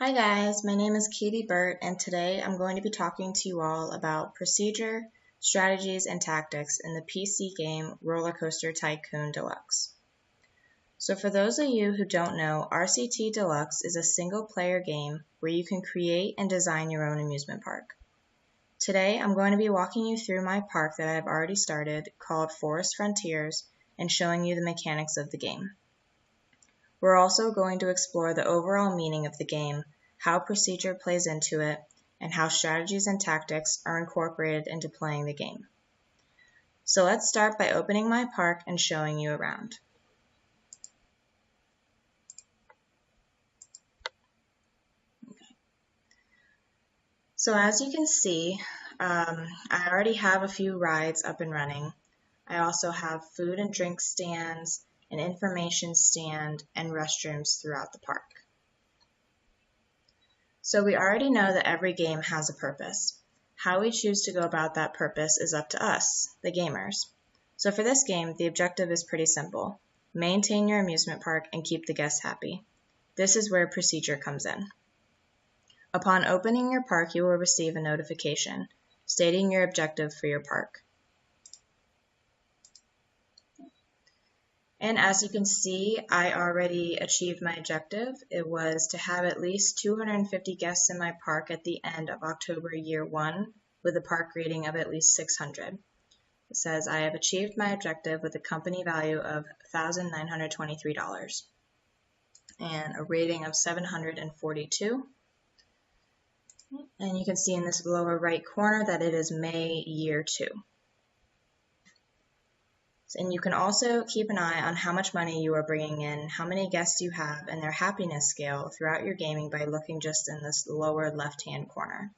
Hi guys, my name is Katie Burt and today I'm going to be talking to you all about procedure, strategies, and tactics in the PC game Roller Coaster Tycoon Deluxe. So for those of you who don't know, RCT Deluxe is a single player game where you can create and design your own amusement park. Today I'm going to be walking you through my park that I have already started called Forest Frontiers and showing you the mechanics of the game. We're also going to explore the overall meaning of the game, how procedure plays into it, and how strategies and tactics are incorporated into playing the game. So let's start by opening my park and showing you around. So as you can see, I already have a few rides up and running. I also have food and drink stands, an information stand, and restrooms throughout the park. So we already know that every game has a purpose. How we choose to go about that purpose is up to us, the gamers. So for this game, the objective is pretty simple. Maintain your amusement park and keep the guests happy. This is where procedure comes in. Upon opening your park, you will receive a notification stating your objective for your park. And as you can see, I already achieved my objective. It was to have at least 250 guests in my park at the end of October year 1 with a park rating of at least 600. It says I have achieved my objective with a company value of $1,923 and a rating of 742. And you can see in this lower right corner that it is May year 2. And you can also keep an eye on how much money you are bringing in, how many guests you have, and their happiness scale throughout your gaming by looking just in this lower left-hand corner.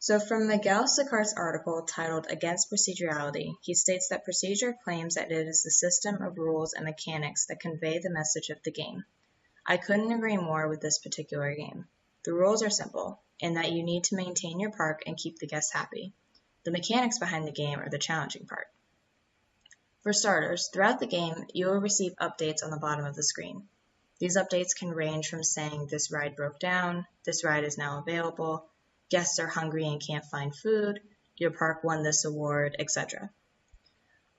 So from Miguel Sicart's article titled Against Procedurality, he states that procedure claims that it is the system of rules and mechanics that convey the message of the game. I couldn't agree more with this particular game. The rules are simple, in that you need to maintain your park and keep the guests happy. The mechanics behind the game are the challenging part. For starters, throughout the game, you will receive updates on the bottom of the screen. These updates can range from saying this ride broke down, this ride is now available, guests are hungry and can't find food, your park won this award, etc.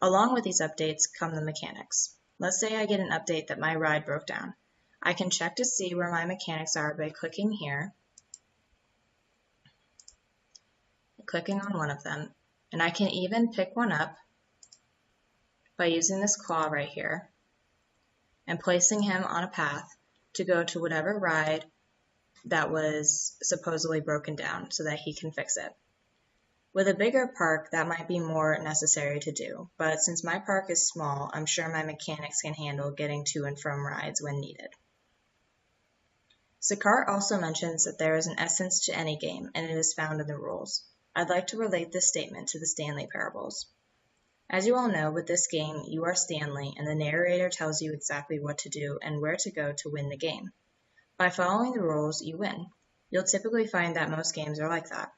Along with these updates come the mechanics. Let's say I get an update that my ride broke down. I can check to see where my mechanics are by clicking here, clicking on one of them, and I can even pick one up by using this claw right here and placing him on a path to go to whatever ride that was supposedly broken down so that he can fix it. With a bigger park, that might be more necessary to do, but since my park is small, I'm sure my mechanics can handle getting to and from rides when needed. Sicart also mentions that there is an essence to any game, and it is found in the rules. I'd like to relate this statement to the Stanley Parables. As you all know, with this game, you are Stanley, and the narrator tells you exactly what to do and where to go to win the game. By following the rules, you win. You'll typically find that most games are like that.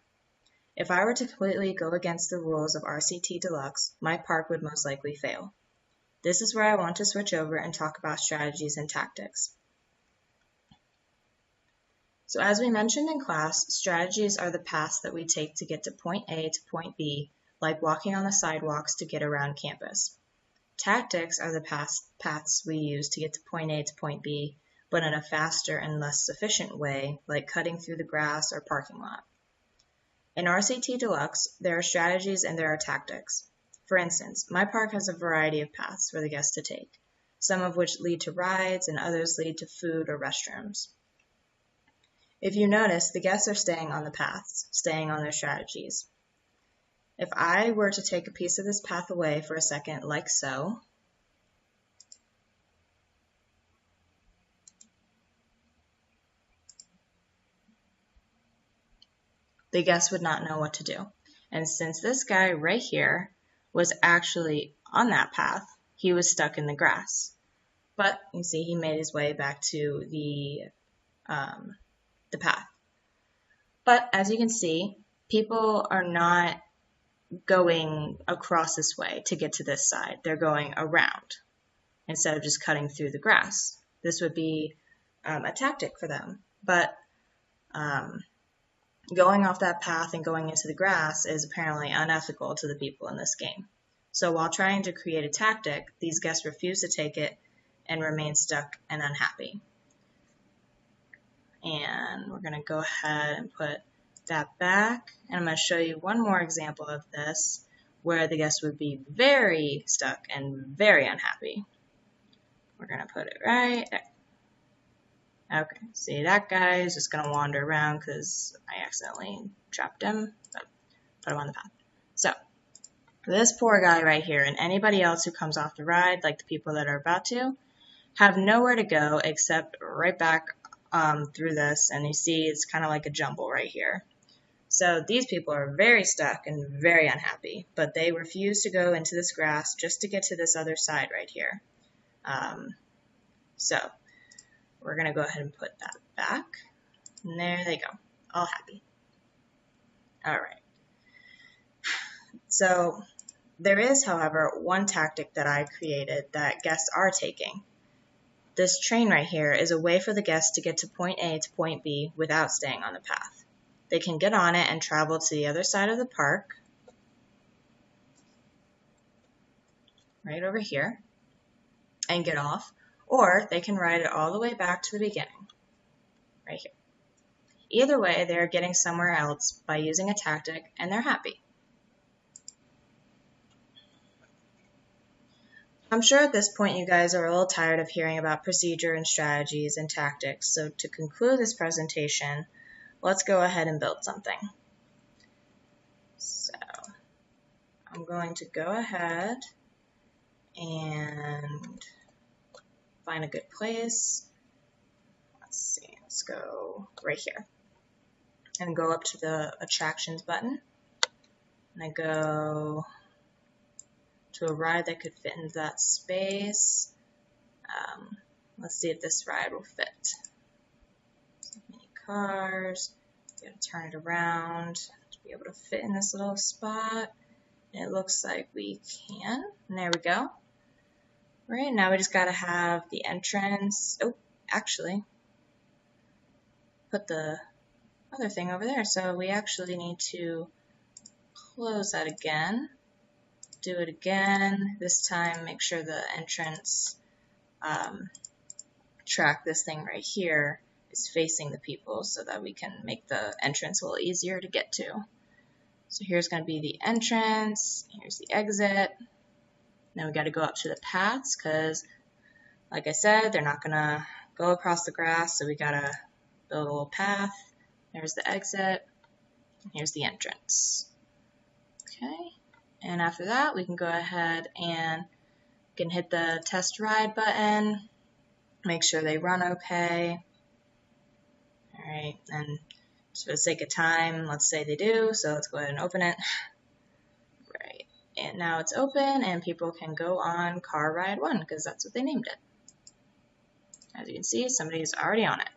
If I were to completely go against the rules of RCT Deluxe, my park would most likely fail. This is where I want to switch over and talk about strategies and tactics. So as we mentioned in class, strategies are the paths that we take to get to point A to point B, like walking on the sidewalks to get around campus. Tactics are the paths we use to get to point A to point B, but in a faster and less efficient way, like cutting through the grass or parking lot. In RCT Deluxe, there are strategies and there are tactics. For instance, my park has a variety of paths for the guests to take, some of which lead to rides and others lead to food or restrooms. If you notice, the guests are staying on the paths, staying on their strategies. If I were to take a piece of this path away for a second, like so, the guests would not know what to do. And since this guy right here was actually on that path, he was stuck in the grass. But you see, he made his way back to the path. But as you can see, people are not going across this way to get to this side. They're going around instead of just cutting through the grass. This would be a tactic for them. But going off that path and going into the grass is apparently unethical to the people in this game. So while trying to create a tactic, these guests refuse to take it and remain stuck and unhappy. And we're going to go ahead and put that back. And I'm going to show you one more example of this where the guest would be very stuck and very unhappy. We're going to put it right there. Okay, see, that guy is just going to wander around because I accidentally trapped him, but put him on the path. So, this poor guy right here and anybody else who comes off the ride, like the people that are about to, have nowhere to go except right back through this, and you see it's kind of like a jumble right here. So these people are very stuck and very unhappy, but they refuse to go into this grass just to get to this other side right here. So we're going to go ahead and put that back, and there they go, all happy. All right. So there is, however, one tactic that I created that guests are taking. This train right here is a way for the guests to get to point A to point B without staying on the path. They can get on it and travel to the other side of the park, right over here, and get off, or they can ride it all the way back to the beginning, right here. Either way, they're getting somewhere else by using a tactic, and they're happy. I'm sure at this point you guys are a little tired of hearing about procedure and strategies and tactics, so to conclude this presentation, let's go ahead and build something. So I'm going to go ahead and find a good place. Let's see, let's go right here and go up to the attractions button, and I go to a ride that could fit into that space. Let's see if this ride will fit. So many cars, you gotta turn it around to be able to fit in this little spot. And it looks like we can, and there we go. Right, now we just gotta have the entrance. Oh, actually, put the other thing over there. So we actually need to close that again. Do it again. This time, make sure the entrance track, this thing right here, is facing the people so that we can make the entrance a little easier to get to. So here's going to be the entrance. Here's the exit. Then we got to go up to the paths because, like I said, they're not going to go across the grass, so we got to build a little path. There's the exit. And here's the entrance. Okay. And after that, we can go ahead and can hit the test ride button, make sure they run okay. All right, and just for the sake of time, let's say they do, so let's go ahead and open it. Right, and now it's open, and people can go on car ride 1, because that's what they named it. As you can see, somebody's already on it.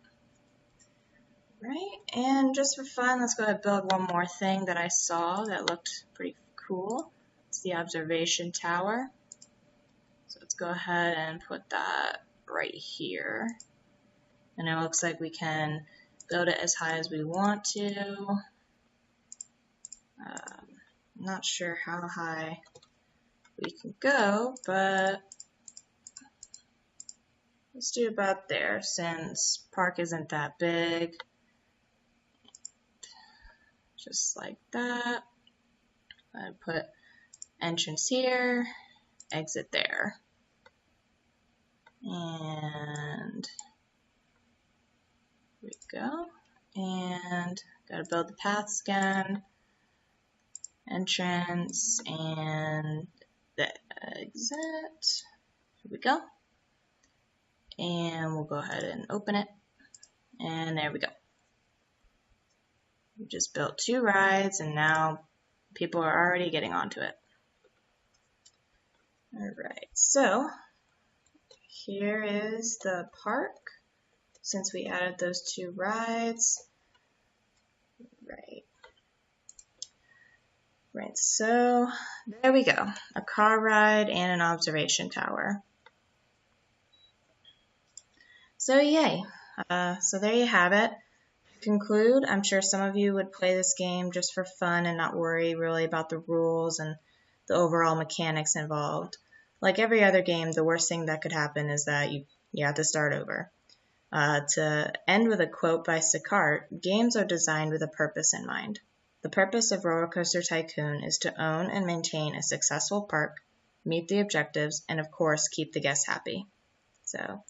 Right, and just for fun, let's go ahead and build one more thing that I saw that looked pretty cool. It's the observation tower. So let's go ahead and put that right here. And it looks like we can build it as high as we want to. Not sure how high we can go, but let's do about there since park isn't that big. Just like that. I put entrance here, exit there. And here we go. And gotta build the paths again. Entrance and the exit. Here we go. And we'll go ahead and open it. And there we go. We just built 2 rides and now people are already getting onto it. Alright, so here is the park since we added those 2 rides. Right, so there we go. A car ride and an observation tower. So yay, So there you have it. To conclude, I'm sure some of you would play this game just for fun and not worry really about the rules and the overall mechanics involved. Like every other game, the worst thing that could happen is that you have to start over. To end with a quote by Sicart, games are designed with a purpose in mind. The purpose of Roller Coaster Tycoon is to own and maintain a successful park, meet the objectives, and of course, keep the guests happy. So,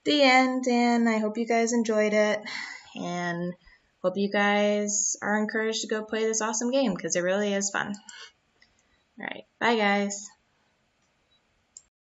the end, and I hope you guys enjoyed it, and hope you guys are encouraged to go play this awesome game because it really is fun. All right, bye guys.